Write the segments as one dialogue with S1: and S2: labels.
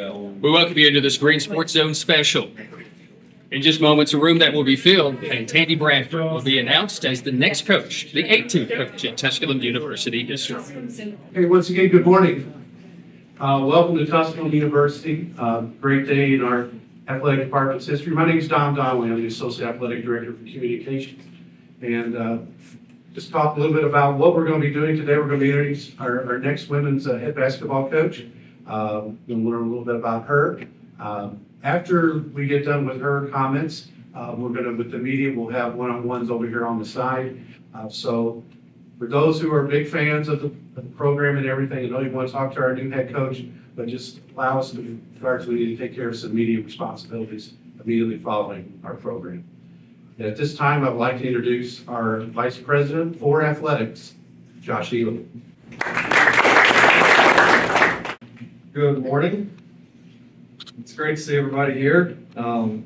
S1: We welcome you into this Green Sports Zone special. In just moments, a room that will be filled, and Tandy Bradford will be announced as the next coach, the 18th coach at Tusculum University history.
S2: Hey, once again, good morning. Welcome to Tusculum University. Great day in our athletic department's history. My name is Don Donnelly. I'm the Associate Athletic Director for Communications. And just talk a little bit about what we're going to be doing today. We're going to be introducing our next women's head basketball coach. We'll learn a little bit about her. After we get done with her comments, with the media, we'll have one-on-ones over here on the side. So for those who are big fans of the program and everything, I know you want to talk to our new head coach, but just allow us to start, we need to take care of some media responsibilities immediately following our program. And at this time, I'd like to introduce our Vice President for Athletics, Josh Elam.
S3: Good morning. It's great to see everybody here. So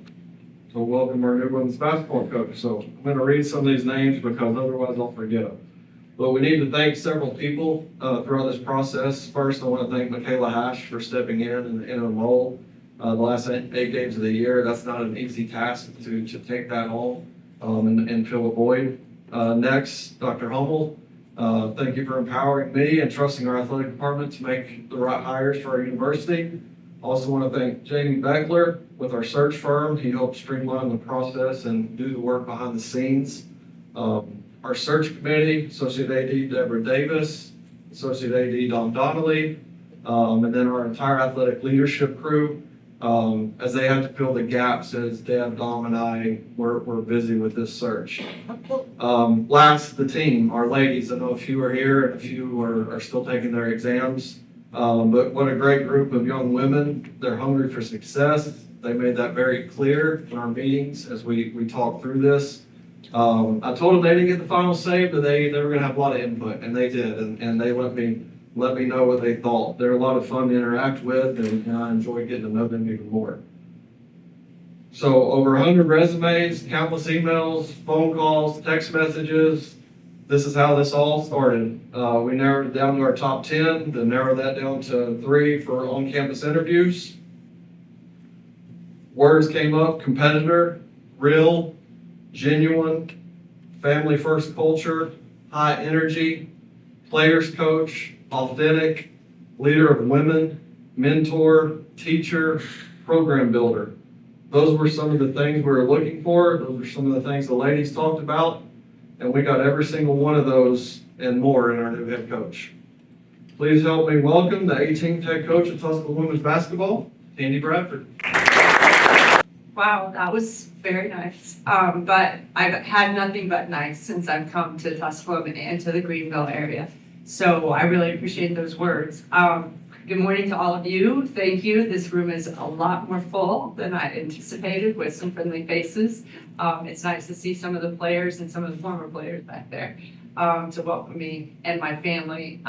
S3: welcome our new women's basketball coach. So I'm going to read some of these names because otherwise I'll forget them. But we need to thank several people throughout this process. First, I want to thank Michaela Hash for stepping in a role the last 8 games of the year. That's not an easy task to take that on and fill a void. Next, Dr. Hummel. Thank you for empowering me and trusting our athletic department to make the right hires for our university. Also want to thank Jamie Beckler with our search firm. He helped streamline the process and do the work behind the scenes. Our search committee, Associate AD Deborah Davis, Associate AD Don Donnelly, and then our entire athletic leadership crew, as they have to fill the gaps as Deb, Dom, and I were busy with this search. Last, the team, our ladies. I know a few are here and a few are still taking their exams. But what a great group of young women. They're hungry for success. They made that very clear in our meetings as we talked through this. I told them they didn't get the final say, but they were going to have a lot of input, and they did. And they let me know what they thought. They're a lot of fun to interact with, and I enjoy getting to know them even more. So over 100 resumes, countless emails, phone calls, text messages. This is how this all started. We narrowed it down to our top 10, then narrowed that down to 3 for on-campus interviews. Words came up: competitor, real, genuine, family first culture, high energy, players coach, authentic, leader of women, mentor, teacher, program builder. Those were some of the things we were looking for. Those were some of the things the ladies talked about. And we got every single one of those and more in our new head coach. Please help me welcome the 18th head coach of Tusculum Women's Basketball, Tandy Bradford.
S4: Wow, that was very nice. But I've had nothing but nice since I've come to Tusculum and to the Greenville area. So I really appreciate those words. Good morning to all of you. Thank you. This room is a lot more full than I anticipated with some friendly faces. It's nice to see some of the players and some of the former players back there to welcome me and my family.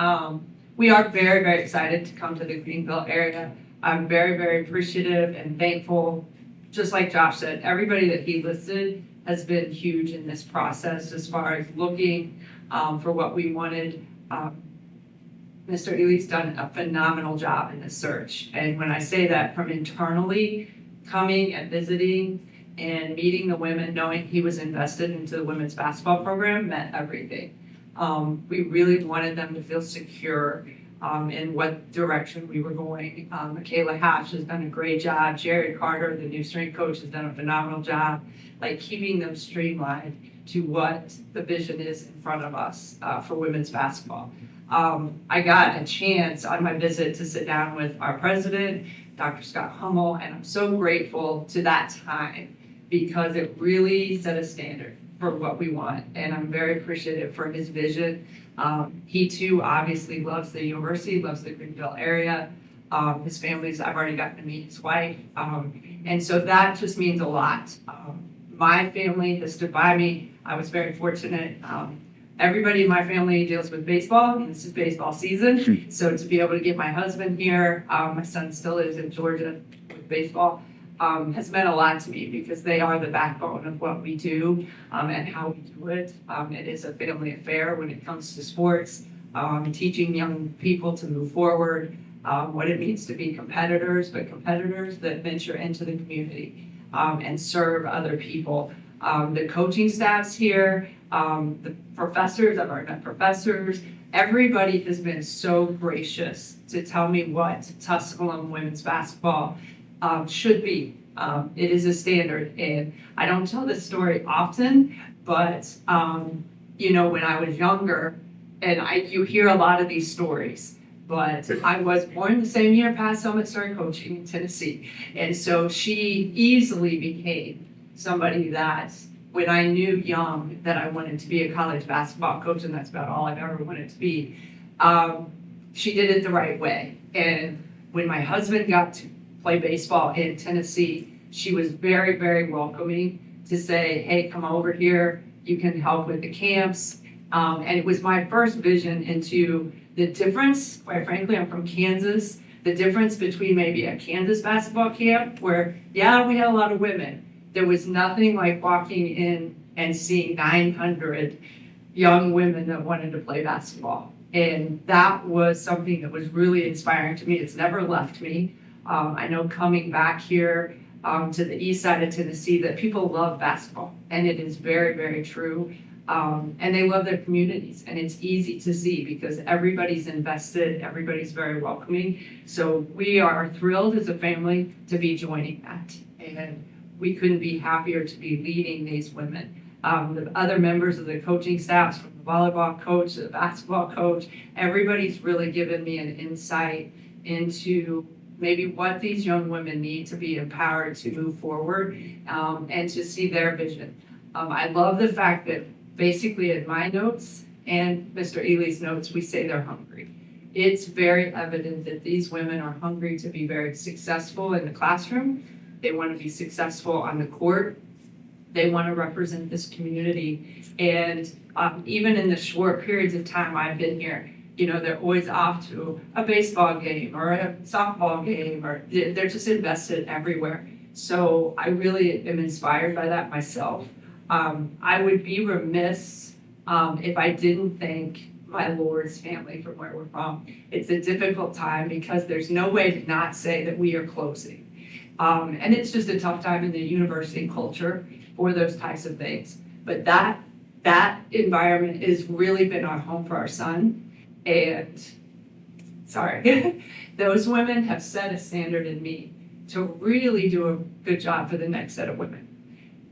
S4: We are very, very excited to come to the Greenville area. I'm very, very appreciative and thankful. Just like Josh said, everybody that he listed has been huge in this process as far as looking for what we wanted. Mr. Ely's done a phenomenal job in this search. And when I say that, from internally coming and visiting and meeting the women, knowing he was invested into the women's basketball program meant everything. We really wanted them to feel secure in what direction we were going. Michaela Hash has done a great job. Jared Carter, the new strength coach, has done a phenomenal job, like keeping them streamlined to what the vision is in front of us for women's basketball. I got a chance on my visit to sit down with our president, Dr. Scott Hummel, and I'm so grateful to that time because it really set a standard for what we want. And I'm very appreciative for his vision. He too obviously loves the university, loves the Greenville area. His family's, I've already gotten to meet his wife. And so that just means a lot. My family has stood by me. I was very fortunate. Everybody in my family deals with baseball, and this is baseball season. So to be able to get my husband here, my son still is in Georgia with baseball, has meant a lot to me because they are the backbone of what we do and how we do it. It is a family affair when it comes to sports, teaching young people to move forward, what it means to be competitors, but competitors that venture into the community and serve other people. The coaching staffs here, the professors, I've already met professors, everybody has been so gracious to tell me what Tusculum women's basketball should be. It is a standard, and I don't tell this story often, but you know, when I was younger, and you hear a lot of these stories, but I was born the same year Pat Summit started coaching in Tennessee, and so she easily became somebody that when I knew young that I wanted to be a college basketball coach, and that's about all I've ever wanted to be, she did it the right way. And when my husband got to play baseball in Tennessee, she was very, very welcoming to say, hey, come over here, you can help with the camps. And it was my first vision into the difference, quite frankly, I'm from Kansas, the difference between maybe a Kansas basketball camp where, yeah, we had a lot of women. There was nothing like walking in and seeing 900 young women that wanted to play basketball. And that was something that was really inspiring to me. It's never left me. I know coming back here to the east side of Tennessee that people love basketball, and it is very, very true. And they love their communities, and it's easy to see because everybody's invested, everybody's very welcoming. So we are thrilled as a family to be joining that. And we couldn't be happier to be leading these women. The other members of the coaching staffs, from the volleyball coach to the basketball coach, everybody's really given me an insight into maybe what these young women need to be empowered to move forward and to see their vision. I love the fact that basically in my notes and Mr. Ely's notes, we say they're hungry. It's very evident that these women are hungry to be very successful in the classroom. They want to be successful on the court. They want to represent this community. And even in the short periods of time I've been here, you know, they're always off to a baseball game or a softball game, or they're just invested everywhere. So I really am inspired by that myself. I would be remiss if I didn't thank my Lord's family from where we're from. It's a difficult time because there's no way to not say that we are closing. And it's just a tough time in the university culture for those types of things. But that environment has really been our home for our son. And sorry, those women have set a standard in me to really do a good job for the next set of women.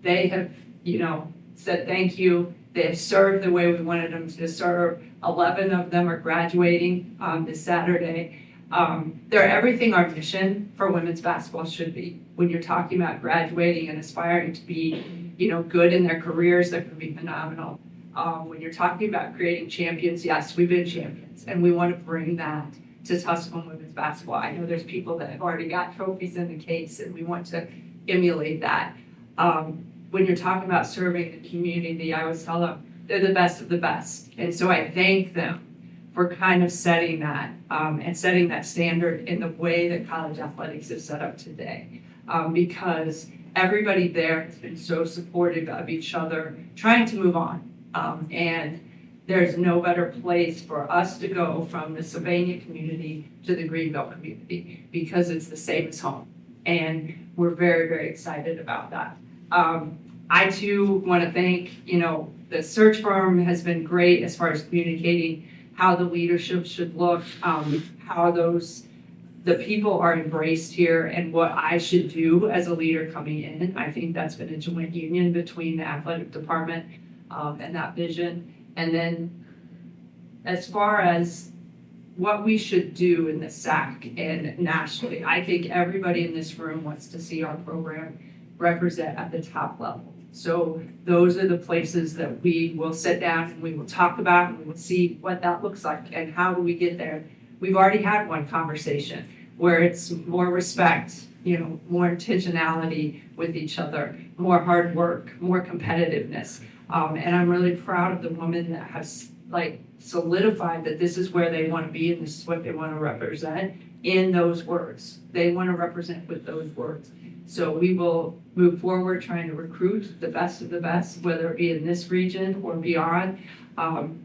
S4: They have, you know, said thank you. They have served the way we wanted them to serve. 11 of them are graduating this Saturday. They're everything our mission for women's basketball should be. When you're talking about graduating and aspiring to be, you know, good in their careers, they're going to be phenomenal. When you're talking about creating champions, yes, we've been champions, and we want to bring that to Tusculum women's basketball. I know there's people that have already got trophies in the case, and we want to emulate that. When you're talking about serving the community, I always tell them they're the best of the best. And so I thank them for kind of setting that and setting that standard in the way that college athletics is set up today. Because everybody there has been so supportive of each other, trying to move on. And there's no better place for us to go from the Sylvania community to the Greenville community because it's the same as home. And we're very, very excited about that. I too want to thank, you know, the search firm has been great as far as communicating how the leadership should look, how the people are embraced here and what I should do as a leader coming in. I think that's been a joint union between the athletic department and that vision. And then as far as what we should do in the SAC and nationally, I think everybody in this room wants to see our program represent at the top level. So those are the places that we will sit down and we will talk about and we will see what that looks like and how do we get there. We've already had one conversation where it's more respect, you know, more intentionality with each other, more hard work, more competitiveness. And I'm really proud of the woman that has solidified that this is where they want to be and this is what they want to represent in those words. They want to represent with those words. So we will move forward trying to recruit the best of the best, whether it be in this region or beyond.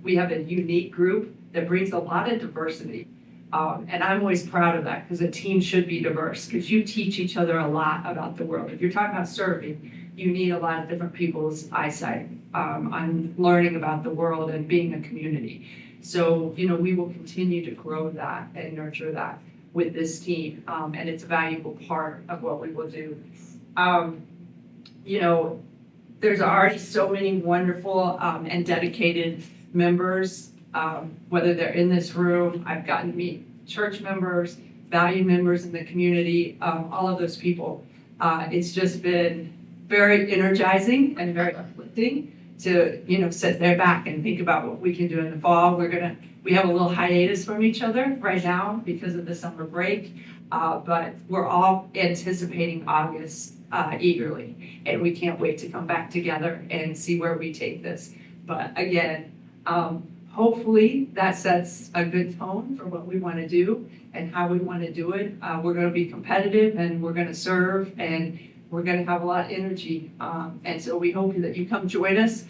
S4: We have a unique group that brings a lot of diversity. And I'm always proud of that because a team should be diverse because you teach each other a lot about the world. If you're talking about serving, you need a lot of different people's eyesight on learning about the world and being a community. So, we will continue to grow that and nurture that with this team. And it's a valuable part of what we will do. There's already so many wonderful and dedicated members, whether they're in this room. I've gotten to meet church members, value members in the community, all of those people. It's just been very energizing and very uplifting to, sit there back and think about what we can do in the fall. We have a little hiatus from each other right now because of the summer break, but we're all anticipating August eagerly, and we can't wait to come back together and see where we take this. But again, hopefully that sets a good tone for what we want to do and how we want to do it. We're going to be competitive, and we're going to serve, and we're going to have a lot of energy. And so we hope that you come join us.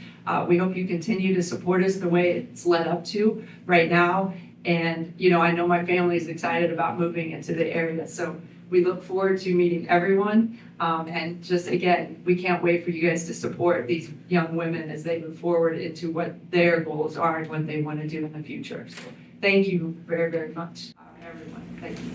S4: We hope you continue to support us the way it's led up to right now. And, I know my family is excited about moving into the area. So we look forward to meeting everyone. And just, again, we can't wait for you guys to support these young women as they move forward into what their goals are and what they want to do in the future. So thank you very, very much, everyone. Thank you.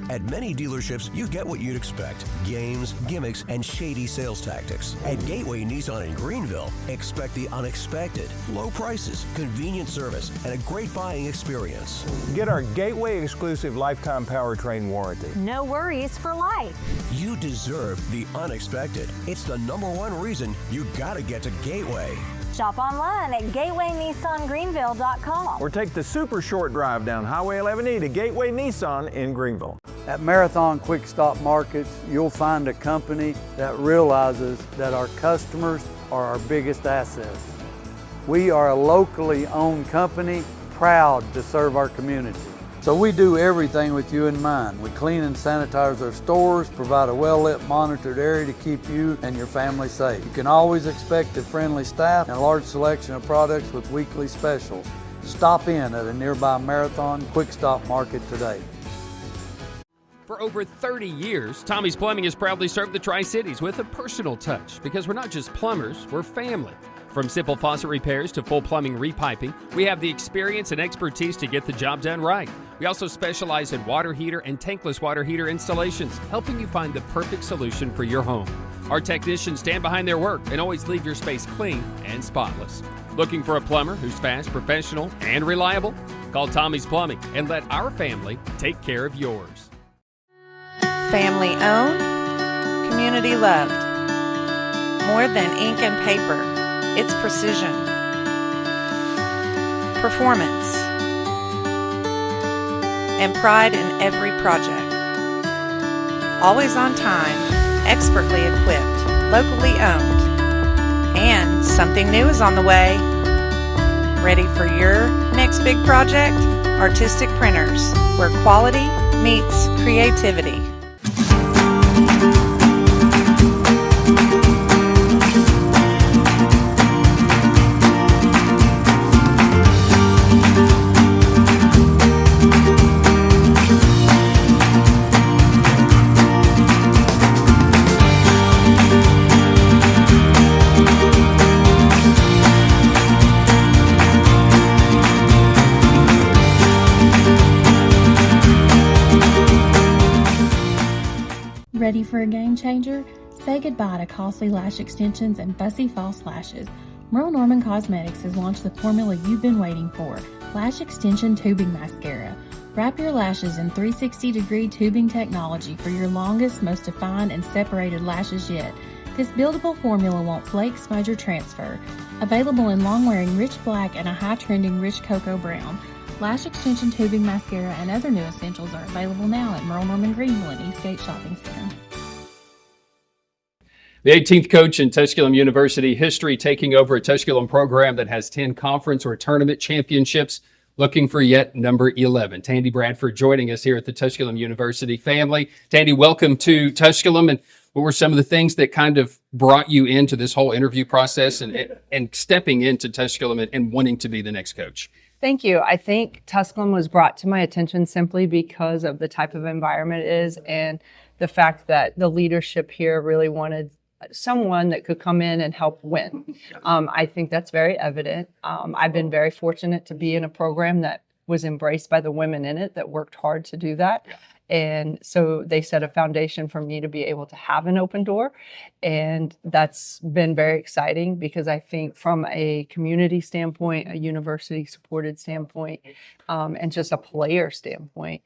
S5: At many dealerships, you get what you'd expect: games, gimmicks, and shady sales tactics. At Gateway Nissan in Greenville, expect the unexpected: low prices, convenient service, and a great buying experience.
S6: Get our Gateway exclusive lifetime powertrain warranty.
S7: No worries for life.
S5: You deserve the unexpected. It's the #1 reason you gotta get to Gateway.
S7: Shop online at gatewaynissangreenville.com.
S6: Or take the super short drive down Highway 11E to Gateway Nissan in Greenville.
S8: At Marathon Quick Stop Markets, you'll find a company that realizes that our customers are our biggest assets. We are a locally owned company, proud to serve our community. So we do everything with you in mind. We clean and sanitize our stores, provide a well-lit, monitored area to keep you and your family safe. You can always expect a friendly staff and a large selection of products with weekly specials. Stop in at a nearby Marathon Quick Stop Market today.
S1: For over 30 years, Tommy's Plumbing has proudly served the Tri-Cities with a personal touch, because we're not just plumbers, we're family. From simple faucet repairs to full plumbing repiping, we have the experience and expertise to get the job done right. We also specialize in water heater and tankless water heater installations, helping you find the perfect solution for your home. Our technicians stand behind their work and always leave your space clean and spotless. Looking for a plumber who's fast, professional, and reliable? Call Tommy's Plumbing and let our family take care of yours.
S9: Family owned, community loved. More than ink and paper, it's precision, performance, and pride in every project. Always on time, expertly equipped, locally owned. And something new is on the way. Ready for your next big project? Artistic Printers, where quality meets creativity.
S10: Ready for a game changer? Say goodbye to costly lash extensions and fussy false lashes. Merle Norman Cosmetics has launched the formula you've been waiting for, Lash Extension Tubing Mascara. Wrap your lashes in 360-degree tubing technology for your longest, most defined and separated lashes yet. This buildable formula won't flake, smudge, or transfer. Available in long-wearing rich black and a high-trending rich cocoa brown. Lash Extension Tubing Mascara and other new essentials are available now at Merle Norman Greenville and Eastgate Shopping Center.
S1: The 18th coach in Tusculum University history, taking over a Tusculum program that has 10 conference or tournament championships, looking for yet number 11. Tandy Bradford joining us here at the Tusculum University family. Tandy, welcome to Tusculum. And what were some of the things that kind of brought you into this whole interview process and stepping into Tusculum and wanting to be the next coach?
S4: Thank you. I think Tusculum was brought to my attention simply because of the type of environment it is and the fact that the leadership here really wanted someone that could come in and help win. I think that's very evident. I've been very fortunate to be in a program that was embraced by the women in it that worked hard to do that. And so they set a foundation for me to be able to have an open door. And that's been very exciting because I think from a community standpoint, a university supported standpoint, and just a player standpoint,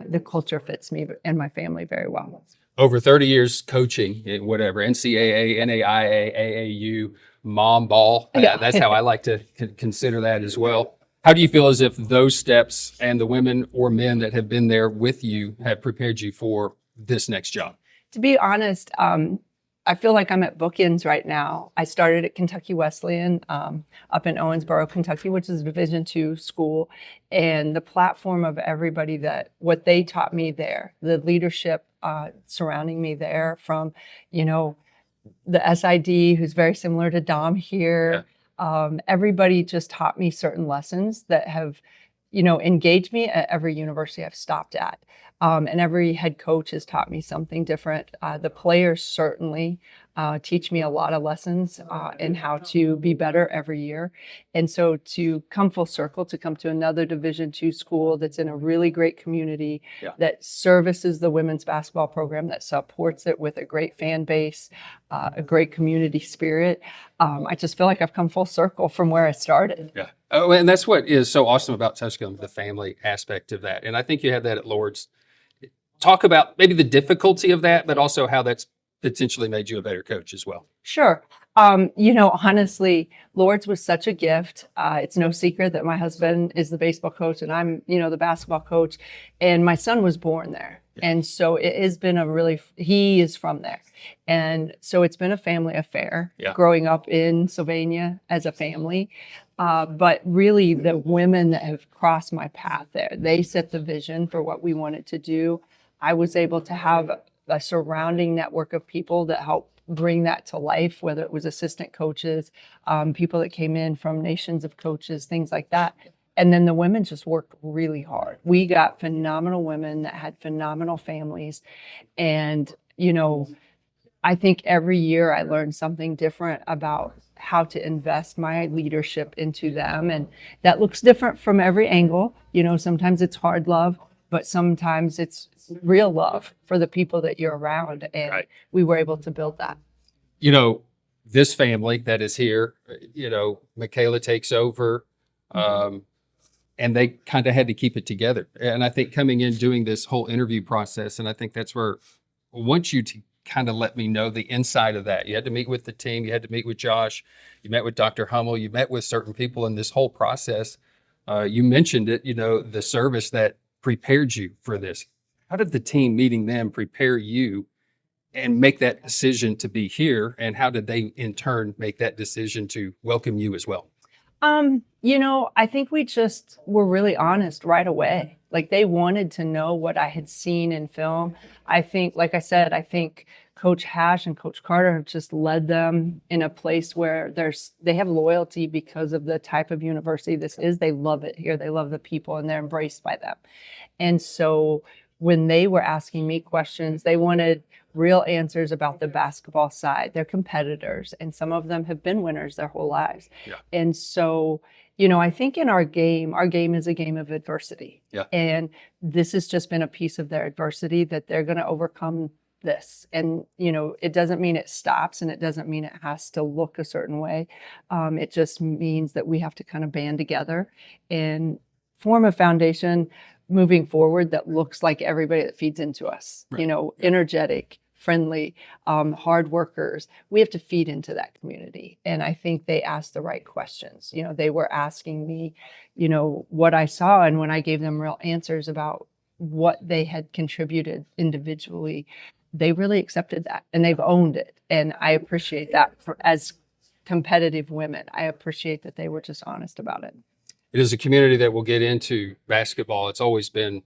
S4: the culture fits me and my family very well.
S1: Over 30 years coaching, whatever, NCAA, NAIA, AAU, mom ball. That's how I like to consider that as well. How do you feel as if those steps and the women or men that have been there with you have prepared you for this next job?
S4: To be honest, I feel like I'm at bookends right now. I started at Kentucky Wesleyan up in Owensboro, Kentucky, which is a Division II school. And the platform of everybody what they taught me there, the leadership surrounding me there from, the SID, who's very similar to Dom here. Yeah. Everybody just taught me certain lessons that have, engaged me at every university I've stopped at. And every head coach has taught me something different. The players certainly teach me a lot of lessons in how to be better every year. And so to come full circle, to come to another Division II school that's in a really great community, that services the women's basketball program, that supports it with a great fan base, a great community spirit. I just feel like I've come full circle from where I started.
S1: Yeah. Oh, and that's what is so awesome about Tusculum, the family aspect of that. And I think you had that at Lord's. Talk about maybe the difficulty of that, but also how that's potentially made you a better coach as well.
S4: Sure. Honestly, Lord's was such a gift. It's no secret that my husband is the baseball coach and I'm, the basketball coach, and my son was born there. Yeah. And so it has been he is from there. And so it's been a family affair growing up in Sylvania as a family. But really the women that have crossed my path there, they set the vision for what we wanted to do. I was able to have a surrounding network of people that helped bring that to life, whether it was assistant coaches, people that came in from nations of coaches, things like that. And then the women just worked really hard. We got phenomenal women that had phenomenal families. And, I think every year I learned something different about how to invest my leadership into them. And that looks different from every angle. Sometimes it's hard love, but sometimes it's real love for the people that you're around. And we were able to build that.
S1: This family that is here, Michaela takes over. and they kind of had to keep it together. And I think coming in, doing this whole interview process, and I think that's where I want you to kind of let me know the inside of that. You had to meet with the team, you had to meet with Josh, you met with Dr. Hummel, you met with certain people in this whole process. You mentioned it, the service that prepared you for this. How did the team meeting them prepare you and make that decision to be here? And how did they in turn make that decision to welcome you as well?
S11: I think we just were really honest right away. Like, they wanted to know what I had seen in film. I think, like I said, I think Coach Hash and Coach Carter have just led them in a place where they have loyalty because of the type of university this is. They love it here. They love the people, and they're embraced by them. And so when they were asking me questions, they wanted real answers about the basketball side. They're competitors, and some of them have been winners their whole lives.
S1: Yeah.
S11: And so, I think in our game is a game of adversity.
S1: Yeah.
S11: And this has just been a piece of their adversity that they're going to overcome this. And, it doesn't mean it stops, and it doesn't mean it has to look a certain way. It just means that we have to kind of band together and form a foundation moving forward that looks like everybody that feeds into us,
S1: Right.
S11: Energetic, friendly, hard workers. We have to feed into that community. And I think they asked the right questions. They were asking me, what I saw. And when I gave them real answers about what they had contributed individually, they really accepted that, and they've owned it. And I appreciate that as competitive women. I appreciate that they were just honest about it.
S1: It is a community that will get into basketball. It's always been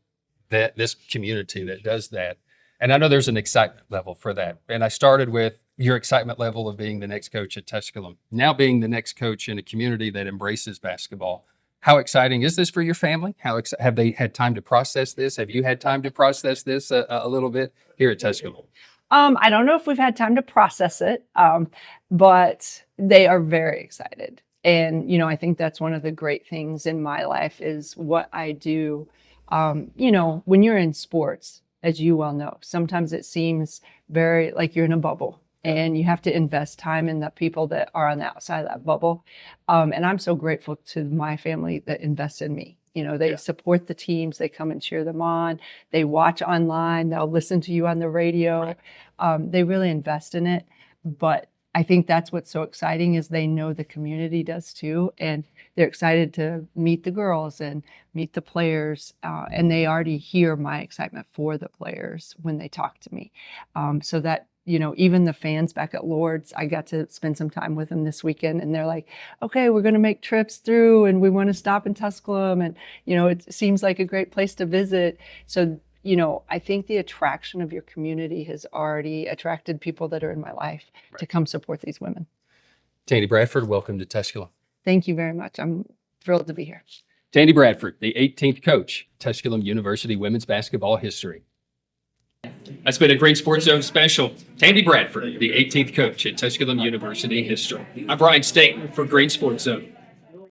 S1: this community that does that. And I know there's an excitement level for that. And I started with your excitement level of being the next coach at Tusculum, now being the next coach in a community that embraces basketball. How exciting is this for your family? Have they had time to process this? Have you had time to process this a little bit here at Tusculum?
S11: I don't know if we've had time to process it, but they are very excited. And, I think that's one of the great things in my life is what I do. When you're in sports, as you well know, sometimes it seems very like you're in a bubble, and you have to invest time in the people that are on the outside of that bubble. And I'm so grateful to my family that invests in me. They support the teams, they come and cheer them on, they watch online, they'll listen to you on the radio. They really invest in it. But I think that's what's so exciting is they know the community does too. And they're excited to meet the girls and meet the players. And they already hear my excitement for the players when they talk to me. So that, even the fans back at Lord's, I got to spend some time with them this weekend, and they're like, okay, we're going to make trips through, and we want to stop in Tusculum. And, it seems like a great place to visit. So, I think the attraction of your community has already attracted people that are in my life to come support these women.
S1: Tandy Bradford, welcome to Tusculum.
S11: Thank you very much. I'm thrilled to be here.
S1: Tandy Bradford, the 18th coach, Tusculum University women's basketball history. That's been a Green Sports Zone special. Tandy Bradford, the 18th coach at Tusculum University history. I'm Brian Staten for Green Sports Zone.